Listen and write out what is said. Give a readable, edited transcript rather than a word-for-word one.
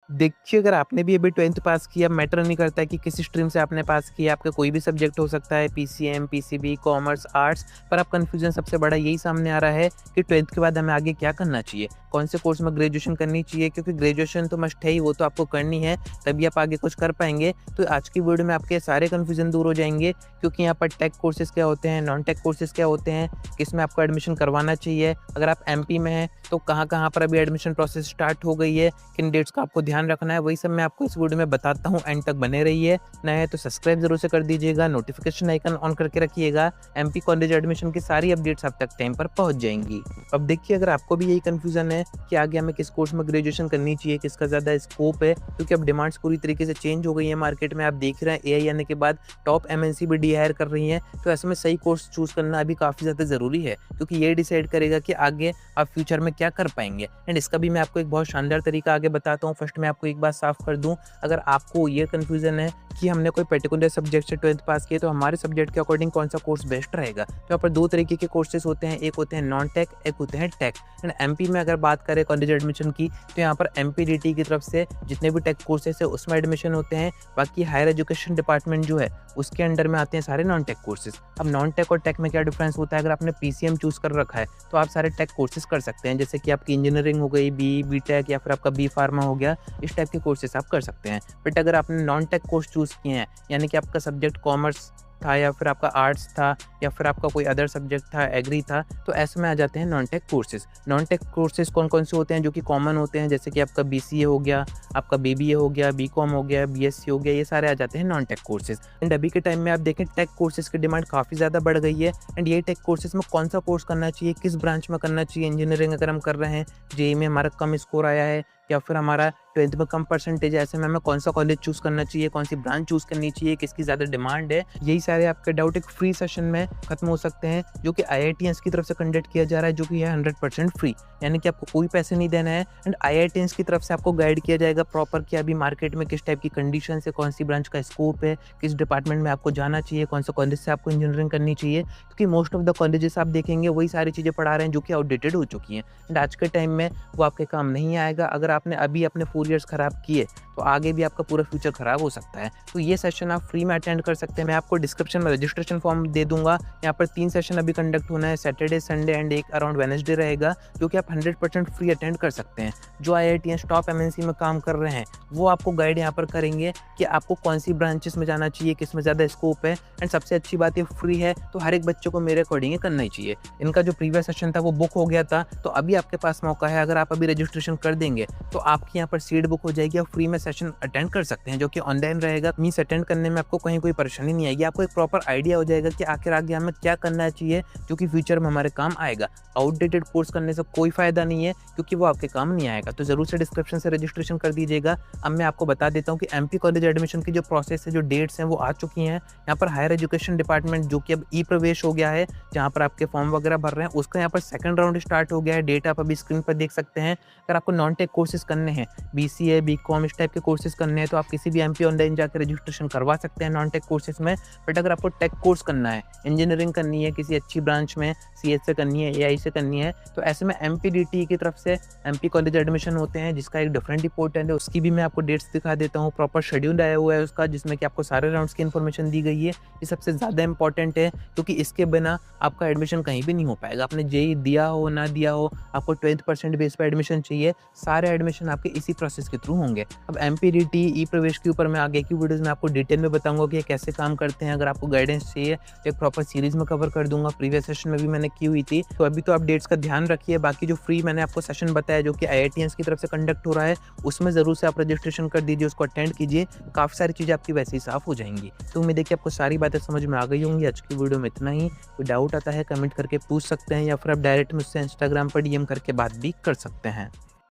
देखिए, अगर आपने भी अभी 12th पास किया, मैटर नहीं करता है कि किस स्ट्रीम से आपने पास किया, आपका कोई भी सब्जेक्ट हो सकता है, पीसीएम, पीसीबी, कॉमर्स, आर्ट्स, पर आप कन्फ्यूज़न सबसे बड़ा यही सामने आ रहा है कि 12th के बाद हमें आगे क्या करना चाहिए? कौन से कोर्स में ग्रेजुएशन करनी चाहिए? क्योंकि ग्रेजुएशन तो मस्ट है ही, वो तो आपको करनी है, तभी आप आगे कुछ कर पाएँगे। तो आज की वीडियो में आपके सारे कन्फ्यूज़न दूर हो जाएँगे, क्योंकि यहाँ पर टेक कोर्सेज़ क्या होते हैं, नॉन टेक कोर्सेज़ क्या होते हैं, किसमें आपको एडमिशन करवाना चाहिए। अगर आप एमपी में हैं, तो कहाँ-कहाँ पर अभी एडमिशन प्रोसेस स्टार्ट हो गई है, किन डेट्स का आपको ध्यान रखना है, वही सब मैं आपको इस वीडियो में बताता हूँ। एंड तक बने रहिए। नए हैं तो सब्सक्राइब जरूर से कर दीजिएगा, नोटिफिकेशन आइकन ऑन करके रखिएगा। एमपी कॉलेज एडमिशन की सारी अपडेट्स आप तक टाइम पर पहुंच जाएंगी। अब देखिए, अगर आपको भी यही कंफ्यूजन है कि आगे हमें किस कोर्स में ग्रेजुएशन करनी चाहिए, किसका ज़्यादा स्कोप है, क्योंकि अब डिमांड्स पूरी तरीके से चेंज हो गई है मार्केट में। आप देख रहे हैं एआई आने के बाद टॉप एमएनसी भी डी हायर कर रही हैं, तो ऐसे में सही कोर्स चूज करना अभी काफ़ी ज़्यादा ज़रूरी है, क्योंकि ये डिसाइड करेगा कि आगे आप फ्यूचर में क्या कर पाएंगे। एंड इसका भी मैं आपको एक बहुत शानदार तरीका आगे बताता हूँ। फर्स्ट मैं आपको एक बात साफ कर दूँ, अगर आपको ये कन्फ्यूज़न है कि हमने कोई पर्टिकुलर सब्जेक्ट से 12th पास किया, तो हमारे सब्जेक्ट के अकॉर्डिंग कौन सा कोर्स बेस्ट रहेगा। तो यहाँ पर दो तरीके के कोर्सेज होते हैं, एक होते हैं नॉन टेक, एक होते हैं टेक। एंड एमपी में अगर बात करें कॉलेज एडमिशन की, तो यहाँ पर एमपीडीटी की तरफ से जितने भी टेक कोर्सेज है उसमें एडमिशन होते हैं। बाकी हायर एजुकेशन डिपार्टमेंट जो है उसके अंडर में आते हैं सारे नॉन टेक कोर्सेज। अब नॉन टेक और टेक में क्या डिफरेंस होता है, अगर आपने पीसीएम चूज कर रखा है तो आप सारे टेक कोर्सेज कर सकते हैं, जैसे कि आपकी इंजीनियरिंग हो गई, बी टेक, या फिर आपका बी फार्मा हो गया, इस टाइप के कोर्सेज आप कर सकते हैं। बट अगर आपने नॉन टेक कोर्स चूज़ किए हैं, यानी कि आपका सब्जेक्ट कॉमर्स था, या फिर आपका आर्ट्स था, या फिर आपका कोई अदर सब्जेक्ट था, एग्री था, तो ऐसे में आ जाते हैं non tech courses. Non tech courses कौन कौन से होते हैं जो कि कॉमन होते हैं, जैसे कि आपका बीसीए हो गया, आपका बीबीए हो गया, बीकॉम हो गया, बीएससी हो गया, ये सारे आ जाते हैं नॉन टेक कोर्सेज। एंड अभी के टाइम में आप देखें टेक कोर्सेज की डिमांड काफ़ी ज़्यादा बढ़ गई है। एंड ये टेक कोर्सेज में कौन सा कोर्स करना चाहिए, किस ब्रांच में करना चाहिए, इंजीनियरिंग अगर हम कर रहे हैं, जेई में हमारा कम स्कोर आया है, या फिर हमारा 12th में कम परसेंटेज है, ऐसे में हमें कौन सा कॉलेज चूज़ करना चाहिए, कौन सी ब्रांच चूज़ करनी चाहिए, किसकी ज़्यादा डिमांड है, यही सारे आपके डाउट एक फ्री सेशन में खत्म हो सकते हैं, जो कि आईआईटीएंस की तरफ से कंडक्ट किया जा रहा है, जो कि है 100% फ्री, यानी कि आपको कोई पैसे नहीं देना है। एंड आईआईटीएंस की तरफ से आपको गाइड किया जाएगा प्रॉपर कि अभी मार्केट में किस टाइप की कंडीशन है, कौन सी ब्रांच का स्कोप है, किस डिपार्टमेंट में आपको जाना चाहिए, कौन सा कॉलेज से आपको इंजीनियरिंग करनी चाहिए, क्योंकि मोस्ट ऑफ द कॉलेजेस आप देखेंगे वही सारी चीज़ें पढ़ा रहे हैं जो कि आउटडेटेड हो चुकी हैं। एंड आज के टाइम में वो आपके काम नहीं आएगा। अगर आपने अभी अपने 4 ईयर्स खराब किए, तो आगे भी आपका पूरा फ्यूचर खराब हो सकता है। तो ये सेशन आप फ्री में अटेंड कर सकते हैं। मैं आपको डिस्क्रिप्शन में रजिस्ट्रेशन फॉर्म दे दूंगा। यहाँ पर 3 सेशन अभी कंडक्ट होना है, सैटरडे, संडे एंड एक अराउंड वेडनेसडे रहेगा, जो कि आप 100% फ्री अटेंड कर सकते हैं। जो आईआईटीएस टॉप एमएनसी में काम कर रहे हैं वो आपको गाइड यहाँ पर करेंगे कि आपको कौन सी ब्रांचेस में जाना चाहिए, किस में ज़्यादा स्कोप है। एंड सबसे अच्छी बात ये फ्री है, तो हर एक बच्चे को मेरे अकॉर्डिंग करना ही चाहिए। इनका जो प्रीवियस सेशन था वो बुक हो गया था, तो अभी आपके पास मौका है। अगर आप अभी रजिस्ट्रेशन कर देंगे तो आपकी यहाँ पर सीट बुक हो जाएगी, आप फ्री में सेशन अटेंड कर सकते हैं, जो कि ऑनलाइन रहेगा। मीन्स अटेंड करने में आपको कहीं कोई परेशानी नहीं आएगी, आपको एक प्रॉपर आइडिया हो जाएगा कि आखिर आगे हमें क्या करना चाहिए, जो कि फ्यूचर में हमारे काम आएगा। आउटडेटेड कोर्स करने से कोई फायदा नहीं है, क्योंकि वो आपके काम नहीं आएगा। तो जरूर से डिस्क्रिप्शन से रजिस्ट्रेशन कर दीजिएगा। अब मैं आपको बता देता हूँ कि एमपी कॉलेज एडमिशन की जो प्रोसेस है, जो डेट्स हैं वो आ चुकी हैं। यहाँ पर हायर एजुकेशन डिपार्टमेंट, जो कि अब ई प्रवेश हो गया है, जहाँ पर आपके फॉर्म वगैरह भर रहे हैं, उसका यहाँ पर सेकंड राउंड स्टार्ट हो गया है। डेट आप अभी स्क्रीन पर देख सकते हैं। अगर आपको नॉन टेक कोर्सेज करने हैं, बीसीए, बीकॉम, इस टाइप के कोर्सेज करने हैं, तो आप किसी भी एमपी ऑनलाइन जाकर रजिस्ट्रेशन करवा सकते हैं नॉन टेक कोर्सेज में। बट अगर आपको टेक कोर्स करना है, इंजीनियरिंग करनी है, किसी अच्छी ब्रांच में सीएस से करनी है, एआई से करनी है, तो ऐसे में एमपीडीटी की तरफ से एमपी कॉलेज एडमिशन होते हैं, जिसका एक डिफरेंट पोर्टल है। उसकी भी मैं आपको डेट्स दिखा देता हूँ। प्रॉपर शेड्यूल आया हुआ है उसका, जिसमें कि आपको सारे राउंड्स की इन्फॉर्मेशन दी गई है। ये सबसे ज़्यादा इंपॉर्टेंट है, क्योंकि इसके बिना आपका एडमिशन कहीं भी नहीं हो पाएगा। आपने जेई दिया हो ना दिया हो, आपको 12% बेस पर एडमिशन चाहिए, सारे एडमिशन आपके इसी प्रोसेस के थ्रू होंगे। अब एमपीडीटी ई प्रवेश के ऊपर मैं आगे की वीडियोस में आपको डिटेल में बताऊंगा कि ये कैसे काम करते हैं। अगर आपको गाइडेंस चाहिए तो एक प्रॉपर सीरीज में कवर कर दूंगा, प्रीवियस सेशन में भी मैंने की हुई थी। तो अभी तो आप डेट्स का ध्यान रखिए। बाकी जो फ्री मैंने आपको सेशन बताया, जो कि आईआईटीएंस की तरफ से कंडक्ट हो रहा है, उसमें ज़रूर से आप रजिस्ट्रेशन कर दीजिए, उसको अटेंड कीजिए। काफ़ी सारी चीज़ें आपकी वैसे ही साफ हो जाएंगी। तो उम्मीद है कि आपको सारी बातें समझ में आ गई होंगी। आज की वीडियो में इतना ही। कोई डाउट आता है कमेंट करके पूछ सकते हैं, या फिर आप डायरेक्ट मुझसे इंस्टाग्राम पर डीएम करके बात भी कर सकते हैं।